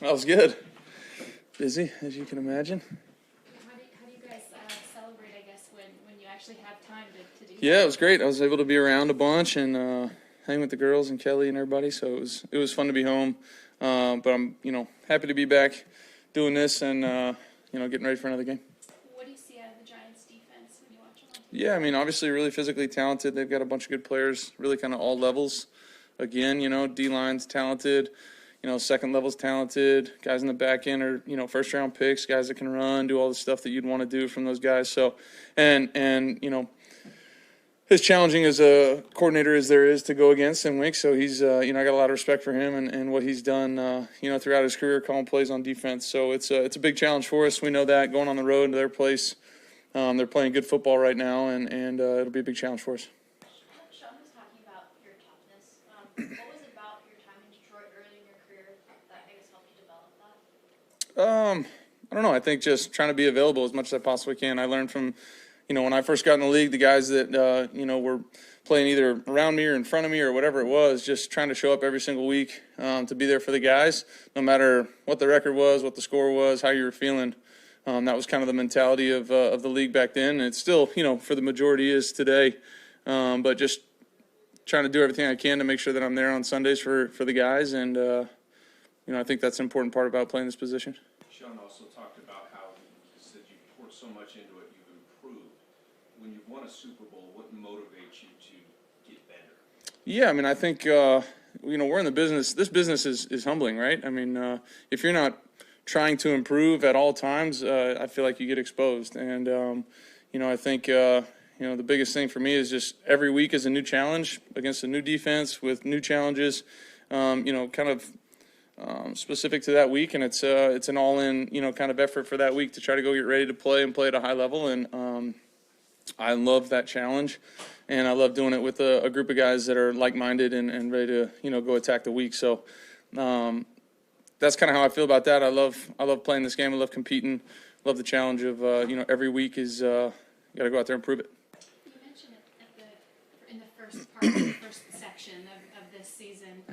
That was good. Busy, as you can imagine. How do you guys celebrate, I guess, when you actually have time to do Yeah, that? it was great. I was able to be around a bunch and hang with the girls and Kelly and everybody. So it was fun to be home. But I'm happy to be back doing this and getting ready for another game. What do you see out of the Giants' defense when you watch them? Yeah, I mean, obviously really physically talented. They've got a bunch of good players, really kind of all levels. Again, D-line's talented. Second level's talented. Guys in the back end are, first round picks, guys that can run, do all the stuff that you'd want to do from those guys. So, and as challenging as a coordinator as there is to go against in Wink, so he's, I got a lot of respect for him and what he's done, throughout his career, calling plays on defense. So it's a big challenge for us. We know that going on the road to their place, they're playing good football right now, and it'll be a big challenge for us. Sean was talking about your toughness. What was it about your time in Detroit early in your career that I guess helped you develop that? I don't know. I think just trying to be available as much as I possibly can. I learned from, when I first got in the league, the guys that, were playing either around me or in front of me or whatever it was, just trying to show up every single week to be there for the guys, no matter what the record was, what the score was, how you were feeling. That was kind of the mentality of the league back then. And it's still, for the majority is today. But just trying to do everything I can to make sure that I'm there on Sundays for the guys. And, I think that's an important part about playing this position. Sean also talked about how you said you poured so much into it, you've improved. When you've won a Super Bowl, what motivates you to get better? Yeah, I mean, I think, we're in the business. This business is humbling, right? I mean, if you're not trying to improve at all times, I feel like you get exposed. And, I think, the biggest thing for me is just every week is a new challenge against a new defense with new challenges, kind of specific to that week. And it's an all-in, kind of effort for that week to try to go get ready to play and play at a high level. And I love that challenge. And I love doing it with a group of guys that are like-minded and ready to, go attack the week. So, that's kind of how I feel about that. I love playing this game. I love competing. Love the challenge of every week is got to go out there and prove it. You mentioned it in the first part, the first section of this season,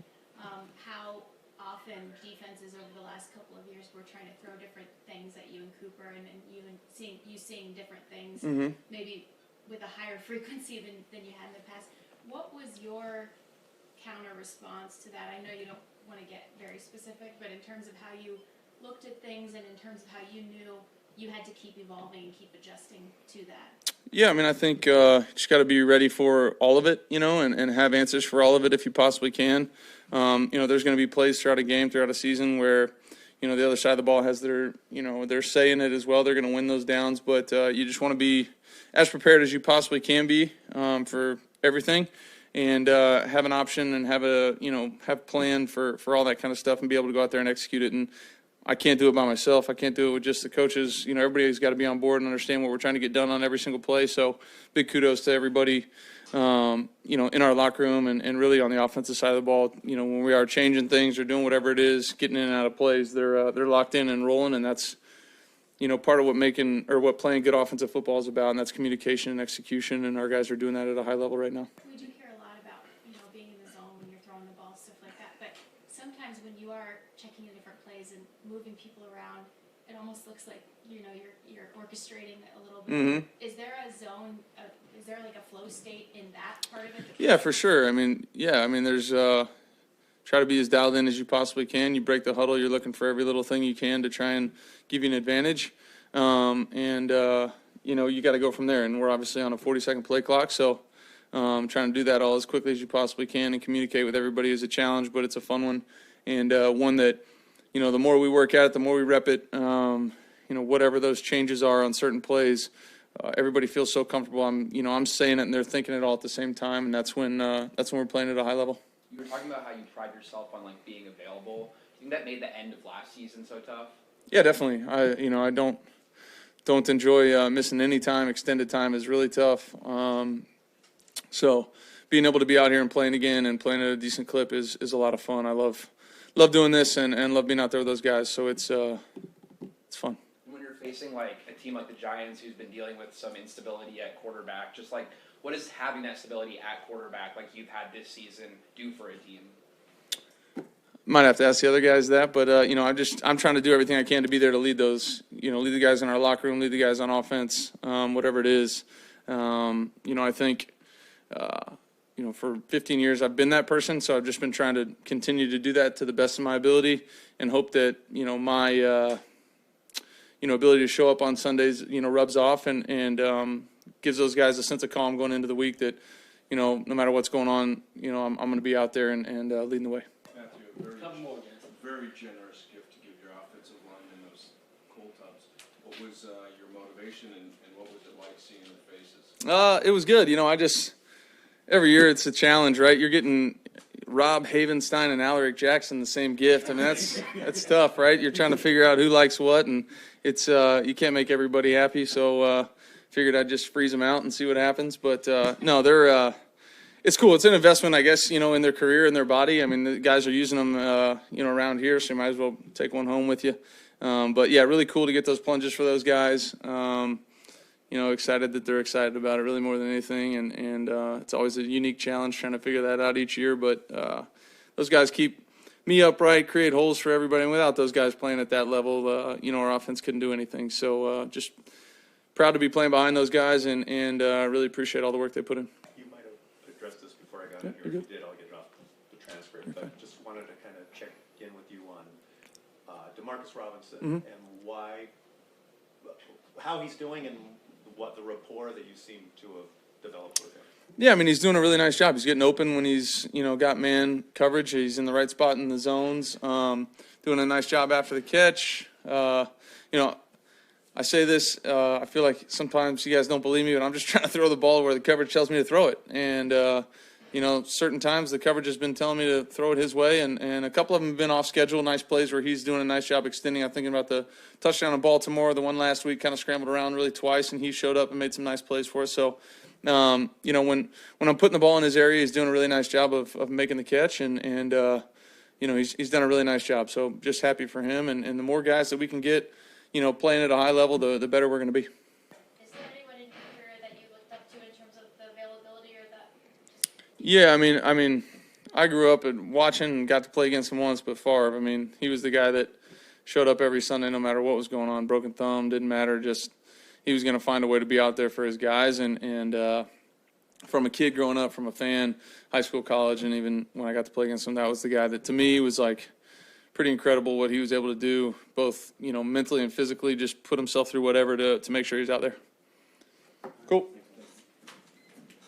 how often defenses over the last couple of years were trying to throw different things at you and Cooper, and you seeing different things, maybe with a higher frequency than you had in the past. What was your counter response to that? I know you don't want to get very specific, but in terms of how you looked at things and in terms of how you knew you had to keep evolving and keep adjusting to that. Yeah, I mean, I think just got to be ready for all of it, and have answers for all of it if you possibly can. There's going to be plays throughout a game, throughout a season where, the other side of the ball has their, their say in it as well. They're going to win those downs, but you just want to be as prepared as you possibly can be for everything. And have an option and have a plan for all that kind of stuff and be able to go out there and execute it. And I can't do it by myself. I can't do it with just the coaches. Everybody's got to be on board and understand what we're trying to get done on every single play. So big kudos to everybody, in our locker room and really on the offensive side of the ball. When we are changing things or doing whatever it is, getting in and out of plays, they're locked in and rolling, and that's part of what playing good offensive football is about, and that's communication and execution. And our guys are doing that at a high level right now. We do hear a lot about being in the zone when you're throwing the ball, stuff like that. But sometimes when you are checking the different plays and moving people around, it almost looks like you're orchestrating a little bit. Mm-hmm. Is there a zone? Is there like a flow state in that part of it? Yeah, for sure. I mean, there's try to be as dialed in as you possibly can. You break the huddle, you're looking for every little thing you can to try and give you an advantage. You got to go from there. And we're obviously on a 40-second play clock, so trying to do that all as quickly as you possibly can and communicate with everybody is a challenge, but it's a fun one. And one that, the more we work at it, the more we rep it, whatever those changes are on certain plays, everybody feels so comfortable. I'm saying it and they're thinking it all at the same time, and that's when we're playing at a high level. You were talking about how you pride yourself on being available. Do you think that made the end of last season so tough? Yeah, definitely. I don't enjoy missing any time. Extended time is really tough. So being able to be out here and playing again and playing at a decent clip is a lot of fun. I love doing this and love being out there with those guys. So it's fun. When you're facing a team like the Giants, who's been dealing with some instability at quarterback, just what does having that stability at quarterback like you've had this season do for a team? Might have to ask the other guys that, but you know, I'm trying to do everything I can to be there to lead those, you know, lead the guys in our locker room, lead the guys on offense, whatever it is. You know, I think, you know, for 15 years I've been that person, so I've just been trying to continue to do that to the best of my ability, and hope that, you know, my you know, ability to show up on Sundays, you know, rubs off and gives those guys a sense of calm going into the week that, you know, no matter what's going on, you know, I'm going to be out there and leading the way. Matthew, a very generous gift to give your offensive linemen those cold tubs. What was your motivation and what was it like seeing their faces? It was good. You know, every year it's a challenge, right? You're getting Rob Havenstein and Alaric Jackson the same gift. I mean, that's tough, right? You're trying to figure out who likes what, and it's you can't make everybody happy. So figured I'd just freeze them out and see what happens. But no, they're it's cool. It's an investment, I guess, you know, in their career and their body. I mean, the guys are using them, you know, around here, so you might as well take one home with you. But yeah, really cool to get those plunges for those guys. You know, excited that they're excited about it really more than anything. And it's always a unique challenge trying to figure that out each year. But those guys keep me upright, create holes for everybody. And without those guys playing at that level, you know, our offense couldn't do anything. So just proud to be playing behind those guys and really appreciate all the work they put in. You might have addressed this before I got in Yeah, here. you're If you did, I'll get it off the transcript. But just wanted to kind of check in with you on DeMarcus Robinson and how he's doing and what the rapport that you seem to have developed with him. Yeah, I mean, he's doing a really nice job. He's getting open when he's, you know, got man coverage. He's in the right spot in the zones, doing a nice job after the catch. You know, I say this, I feel like sometimes you guys don't believe me, but I'm just trying to throw the ball where the coverage tells me to throw it. And, you know, certain times the coverage has been telling me to throw it his way, and a couple of them have been off schedule, nice plays where he's doing a nice job extending. I'm thinking about the touchdown in Baltimore, the one last week, kind of scrambled around really twice, and he showed up and made some nice plays for us. So, you know, when I'm putting the ball in his area, he's doing a really nice job of making the catch, and you know, he's done a really nice job. So just happy for him, and the more guys that we can get, you know, playing at a high level, the better we're going to be. Is there anyone in your career that you looked up to in terms of the availability or that? Yeah, I mean, I grew up and watching and got to play against him once, but Favre, I mean, he was the guy that showed up every Sunday no matter what was going on. Broken thumb, didn't matter, just he was going to find a way to be out there for his guys. And from a kid growing up, from a fan, high school, college, and even when I got to play against him, that was the guy that to me was like pretty incredible what he was able to do, both, you know, mentally and physically, just put himself through whatever to make sure he's out there. Cool.